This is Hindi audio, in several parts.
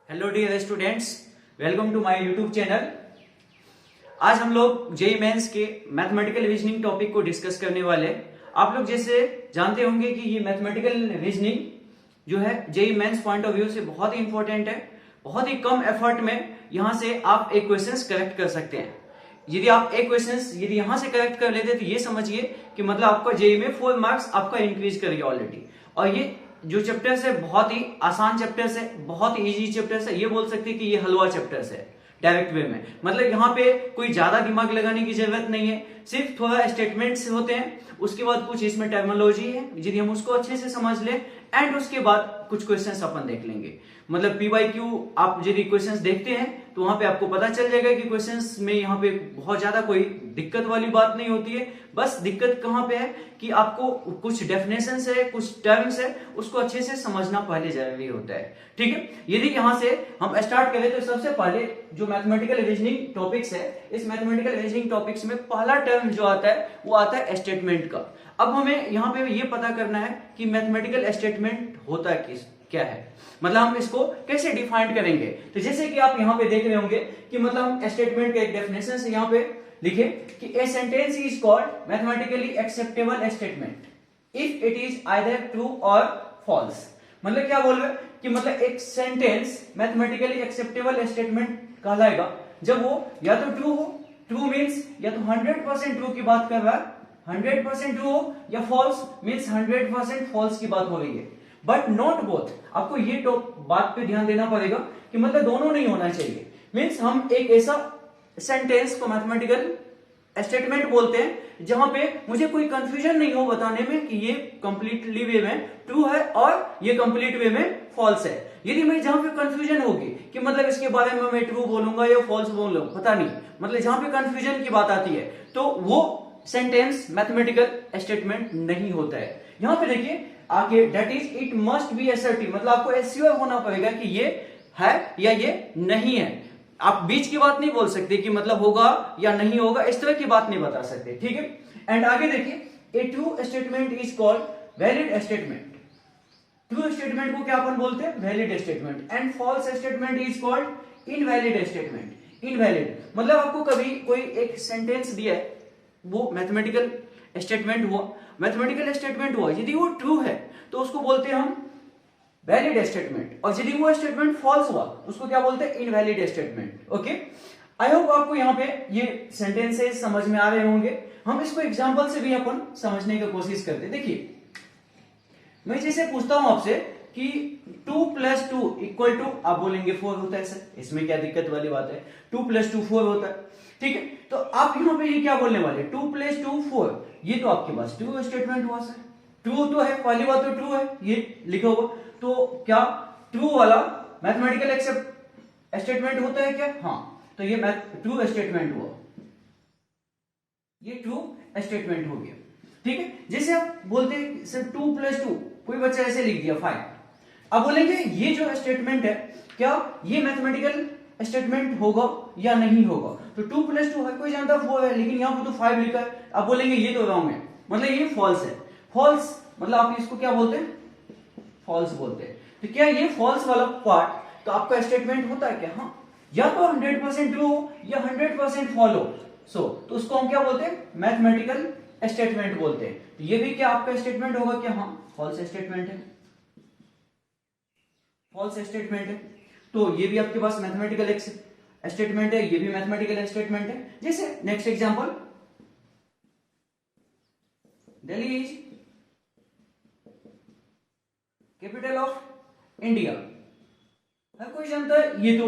Hello dear students, welcome to my YouTube channel. आज हम लोग जेई मेंस के मैथमेटिकल रीजनिंग टॉपिक को डिस्कस करने वाले हैं। आप लोग जैसे जानते होंगे कि ये मैथमेटिकल रीजनिंग जो है JEE Mains point of view से बहुत ही इंपॉर्टेंट है। बहुत ही कम एफर्ट में यहाँ से आप एक क्वेश्चंस करेक्ट कर सकते हैं। यदि आप एक क्वेश्चंस यदि यहाँ से करेक्ट कर लेते तो ये समझिए कि मतलब आपका जेई में 4 मार्क्स आपका इंक्रीज करेगा ऑलरेडी। और ये जो चैप्टर्स है बहुत ही आसान चैप्टर्स है, बहुत ही इजी चैप्टर्स है। ये बोल सकते हैं कि ये हलवा चैप्टर्स है डायरेक्ट वे में। मतलब यहाँ पे कोई ज्यादा दिमाग लगाने की जरूरत नहीं है, सिर्फ थोड़ा स्टेटमेंट्स होते हैं, उसके बाद कुछ इसमें टर्मिनोलॉजी है, यदि हम उसको अच्छे से समझ लें एंड उसके बाद कुछ क्वेश्चंस अपन देख लेंगे। मतलब पीवाईक्यू आप यदि क्वेश्चंस देखते हैं तो वहां पे आपको पता चल जाएगा कि क्वेश्चंस में यहाँ पे बहुत ज्यादा कोई दिक्कत वाली बात नहीं होती है। बस दिक्कत कहाँ पे है कि आपको कुछ डेफिनेशंस है, कुछ टर्म्स है, उसको अच्छे से समझना पहले जरूरी होता है। ठीक है, यदि यहाँ से हम स्टार्ट करें तो सबसे पहले जो मैथमेटिकल रीजनिंग टॉपिक्स है, इस मैथमेटिकल रीजनिंग टॉपिक्स में पहला टर्म जो आता है वो आता है स्टेटमेंट का। अब हमें यहाँ पे ये पता करना है कि मैथमेटिकल स्टेटमेंट होता है क्या है, मतलब हम इसको कैसे डिफाइन करेंगे। तो जैसे कि आप यहाँ पे देख रहे होंगे कि मतलब हम स्टेटमेंट का एक डेफिनेशन से यहाँ पे लिखे कि a sentence is called mathematically acceptable statement if it is either true और फॉल्स। मतलब क्या बोल रहे कि मतलब एक सेंटेंस मैथमेटिकली एक्सेप्टेबल स्टेटमेंट कहलाएगा जब वो या तो ट्रू हो, ट्रू मीन्स या तो 100% ट्रू की बात कर रहा है, 100% ट्रू हो, या फॉल्स मीन्स 100% फॉल्स की बात हो रही है। But not both. आपको ये तो बात पे ध्यान देना पड़ेगा कि मतलब दोनों नहीं होना चाहिए। मीन्स हम एक ऐसा सेंटेंस को मैथमेटिकल स्टेटमेंट बोलते हैं जहां पे मुझे कोई कंफ्यूजन नहीं हो बताने में कि ये कंप्लीटली वे में ट्रू है और ये कंप्लीट वे में फॉल्स है। यदि मैं जहां पे कंफ्यूजन होगी कि मतलब इसके बारे में मैं ट्रू बोलूंगा या फॉल्स बोलूंगा, पता नहीं, मतलब जहां पे कंफ्यूजन की बात आती है तो वो सेंटेंस मैथमेटिकल स्टेटमेंट नहीं होता है। यहां पे देखिए आगे that is it must be assertive, मतलब आपको एश्योर होना पड़ेगा कि ये है या ये नहीं है। आप बीच की बात नहीं बोल सकते कि मतलब होगा या नहीं होगा, इस तरह की बात नहीं बता सकते। ठीक है, एंड आगे देखिए a true statement is called valid statement. True statement को क्या अपन बोलते हैं? Valid statement. And false statement is called invalid statement. Invalid मतलब आपको कभी कोई एक सेंटेंस दिया है, वो मैथमेटिकल स्टेटमेंट हुआ, मैथमेटिकल स्टेटमेंट हुआ, यदि वो ट्रू है तो उसको बोलते हैं हम वैलिड स्टेटमेंट, और यदि वो स्टेटमेंट फॉल्स हुआ उसको क्या बोलते हैं? Invalid statement. Okay, I hope आपको यहाँ पे ये सेंटेंसेस समझ में आ रहे होंगे। हम इसको एग्जांपल से भी अपन समझने की कोशिश करते हैं। देखिए मैं जैसे पूछता हूं आपसे कि 2 + 2 = आप बोलेंगे 4 होता है सर, इसमें क्या दिक्कत वाली बात है? 2 + 2 4 होता है। ठीक है, तो आप यहाँ पे ये क्या बोलने वाले? 2 + 2 4, ये तो आपके पास ट्रू स्टेटमेंट हुआ सर। ट्रू तो है, पहली बात तो ट्रू है, ये लिखा होगा। तो क्या ट्रू वाला मैथमेटिकल एक्सेप्ट स्टेटमेंट होता है क्या? हाँ, तो ये ट्रू स्टेटमेंट हुआ, ये ट्रू स्टेटमेंट हो गया। ठीक है, जैसे आप बोलते हैं सर 2 + 2, कोई बच्चा ऐसे लिख दिया 5। अब बोलेंगे ये जो स्टेटमेंट है क्या ये मैथमेटिकल स्टेटमेंट होगा या नहीं होगा? तो 2 + 2 है, कोई जानता 4 है, लेकिन यहाँ पर तो 5 लिखा है। अब बोलेंगे ये तो रॉन्ग है, मतलब ये फॉल्स है। फॉल्स मतलब आप इसको क्या बोलते हैं? फॉल्स बोलते हैं। तो क्या ये फॉल्स वाला पार्ट तो आपका स्टेटमेंट होता है क्या? हाँ, या तो 100% ट्रू हो या 100% फॉल हो, तो उसको हम क्या बोलते हैं? मैथमेटिकल स्टेटमेंट बोलते हैं। तो ये भी क्या आपका स्टेटमेंट होगा क्या? हाँ, फॉल्स स्टेटमेंट है, फॉल्स स्टेटमेंट है। तो ये भी आपके पास मैथमेटिकल स्टेटमेंट है, ये भी मैथमेटिकल स्टेटमेंट है। जैसे next example, Delhi is capital of India. हर कोई जानता है ये तो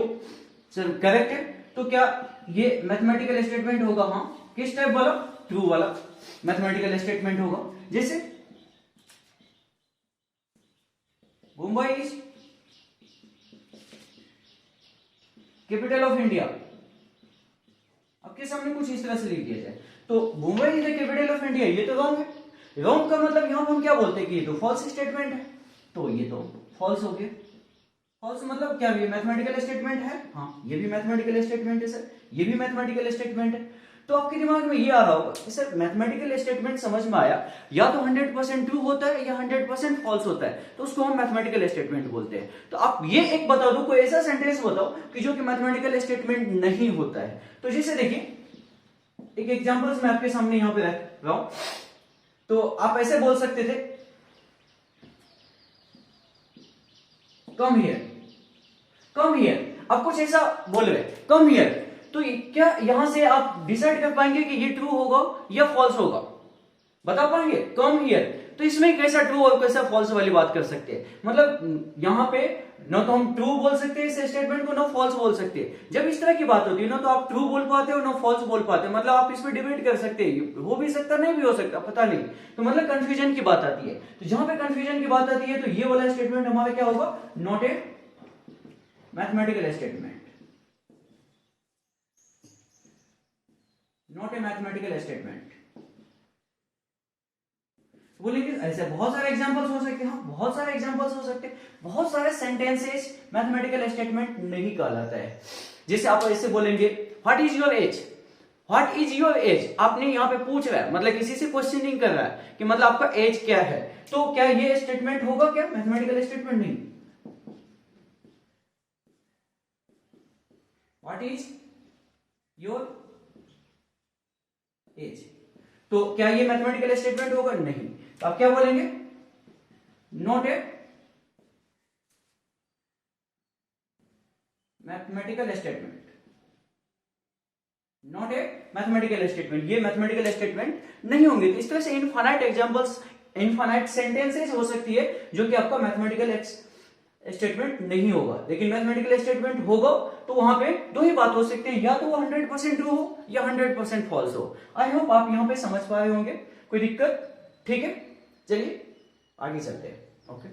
सर करेक्ट है। तो क्या ये मैथमेटिकल स्टेटमेंट होगा? हाँ, किस टाइप वाला? ट्रू वाला मैथमेटिकल स्टेटमेंट होगा। जैसे Mumbai is capital of India, आपके सामने कुछ इस तरह से लिख दिया जाए तो Mumbai is the capital of India, ये तो रॉन्ग है। रॉन्ग का मतलब यहां पर हम क्या बोलते हैं कि ये तो फॉल्स स्टेटमेंट है, तो ये तो फॉल्स हो गया। फॉल्स मतलब क्या? ये मैथमेटिकल स्टेटमेंट है, हाँ ये भी मैथमेटिकल स्टेटमेंट है सर, ये भी मैथमेटिकल स्टेटमेंट है। तो आपके दिमाग में ये आ रहा होगा कि सर मैथमेटिकल स्टेटमेंट समझ में आया, या तो 100% ट्रू होता है या 100% फॉल्स होता है, तो उसको हम मैथमेटिकल स्टेटमेंट बोलते हैं। तो आप ये एक बता दो, कोई ऐसा सेंटेंस बताओ कि जो कि मैथमेटिकल स्टेटमेंट नहीं होता है। तो जैसे देखिए एक एग्जांपल्स मैं आपके सामने यहां पे रख रहा हूं, तो आप ऐसे बोल सकते थे कम हियर, कम हियर, आप कुछ ऐसा बोल रहे कम हियर, तो क्या यहां से आप डिसाइड कर पाएंगे कि ये ट्रू होगा या फॉल्स होगा? बता पाएंगे कम हियर, तो इसमें कैसा ट्रू और कैसा फॉल्स वाली बात कर सकते हैं। मतलब यहां पे ना तो हम ट्रू बोल सकते हैं इस स्टेटमेंट को, ना फॉल्स बोल सकते हैं। जब इस तरह की बात होती है ना, तो आप ट्रू बोल पाते हो ना फॉल्स बोल पाते हो, मतलब आप इसमें डिबेट कर सकते हैं, हो भी सकता नहीं भी हो सकता, पता नहीं। तो मतलब कंफ्यूजन की बात आती है। तो जहां पे कंफ्यूजन की बात आती है तो ये वाला स्टेटमेंट हमारा क्या होगा, not a mathematical statement, not a mathematical statement. बोलेंगे ऐसे बहुत सारे एग्जांपल्स हो सकते हैं, हाँ बहुत सारे एग्जांपल्स हो सकते हैं, बहुत सारे सेंटेंसेस मैथमेटिकल स्टेटमेंट नहीं कहलाता है। जैसे आप ऐसे बोलेंगे what is your age, what is your age, आपने यहाँ पे पूछ रहा है, मतलब किसी से क्वेश्चनिंग कर रहा है कि मतलब आपका एज क्या है, तो क्या ये स्टेटमेंट होगा क्या मैथमेटिकल स्टेटमेंट? नहीं। व्हाट इज योर एज, तो क्या ये मैथमेटिकल स्टेटमेंट होगा? नहीं। तो आप क्या बोलेंगे, not a mathematical statement, not a mathematical statement, ये मैथमेटिकल स्टेटमेंट नहीं होंगे। तो इस तरह से इनफाइनाइट एग्जांपल्स, इनफाइनाइट सेंटेंसेस हो सकती है जो कि आपका मैथमेटिकल स्टेटमेंट नहीं होगा। लेकिन मैथमेटिकल स्टेटमेंट होगा तो वहां पे दो ही बात हो सकती है, या तो वो 100% ट्रू हो या 100% फॉल्स हो। आई होप आप यहां पे समझ पाए होंगे, कोई दिक्कत? ठीक है, चलिए आगे चलते हैं। ओके।